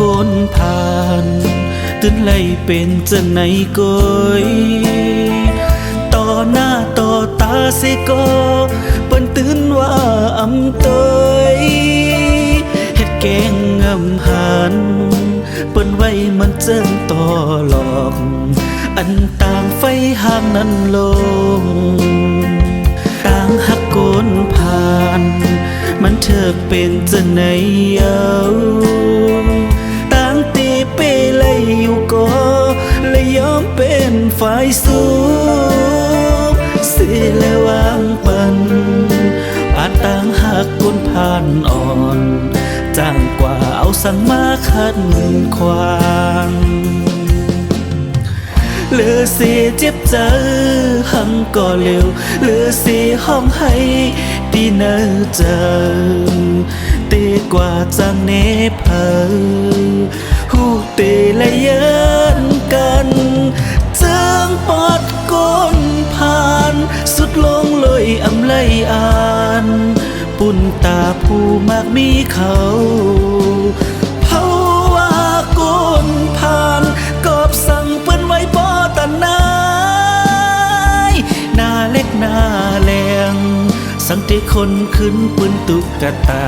กนผ่านตื่นไล่เป็นจังไหนก้อยต่อหน้าต่อตาเสก็เปิ้นตื่นว่าอำเตยเฮ็ดแกงงำหันเปิ้นไว้มันเจิงต่อหลอกอันต่างไฟห้างนั้นลงต่างหักโกนผ่านมันเธอเป็นจังไหนเอาต่างตีเปเลยอยู่ก็เลยยอมเป็นฝ่ายสู้เสียและวางปันอาจต่างหักโกนผ่านอ่อนจ้างกว่าเอาสั่งมาขัดขวางเหลือเสียเจ็บใจหังก็เร็วเหลือเสียห้องให้ดีเนอเจอเตกว่าจังเนเพอหูเตละเยินกันจังปอดก้นผ่านสุดลงเลยอำไลอ่านปุ่นตาผู้มากมีเขาเพราะว่าก้นผ่านกอบสั่งเปิ้นไว้บ่ตันนายหน้าเล็กหน้าแหลงสังเตคนขึ้นปืนตุกตา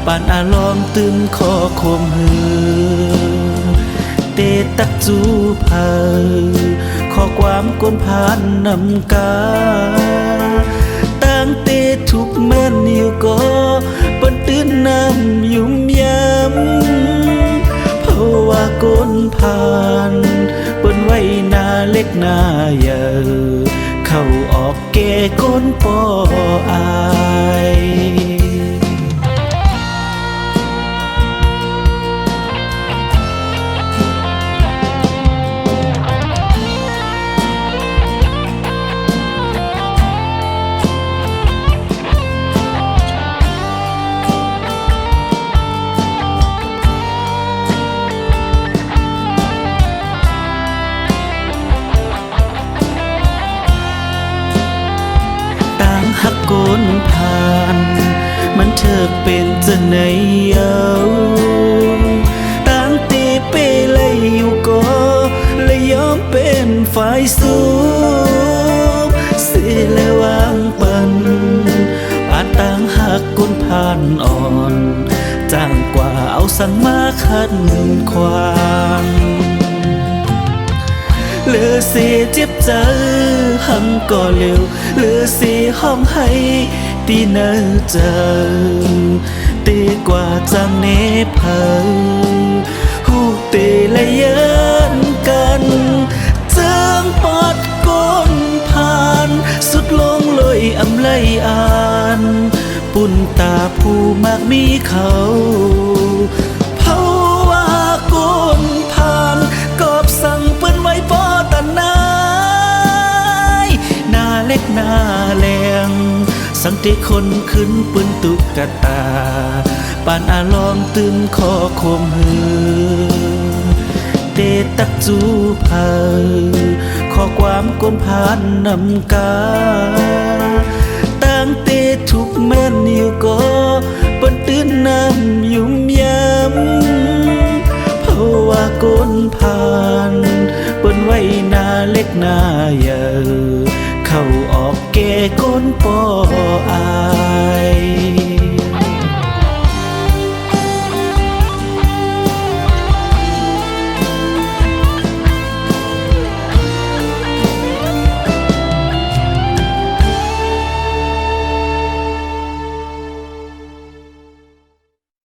ปานอาลองตึงคอคมหือเตตักจูเพอข้อความกนผ่านนำกาตั้งเตทุกแม่นอยู่ก็เปิ้นตื่นน้ำยุ่มยำเพราะว่ากนผ่านเปิ้นไว้หน้าเล็กหน้าใหญ่เข้าออกแก่ก้นปออายหักโกนผ่านมันเธอเป็นจังไหนเอาต่างตีเปเลยอยู่ก็เลยยอมเป็นฝ่ายสู้เสียและวางปันอาจต่างหักโกนผ่านอ่อนจ้างกว่าเอาสั่งมาขัดขวางเหลือเสียเจ็บใจหังก็เร็วเหลือเสียห้องให้ตีเนอเจอตีกว่าจังเนเพอหูเตละเยินกันจังปอดก้นผ่านสุดลงเลยอำไลอ่านปุ่นตาผู้มากมีเขาเพราะว่าก้นผ่านกอบสั่งเปิ้นไว้บ่ตันนายหน้าเล็กหน้าแหลงสังเตคนขึ้นปืนตุกตาปานอาลองตึงคอคมหือเตตักจูเพอข้อความกนผ่านนำกาตั้งเตทุกแม่นอยู่ก็เปิ้นตื่นน้ำยุ่มยำเพราะว่าก้นผ่าน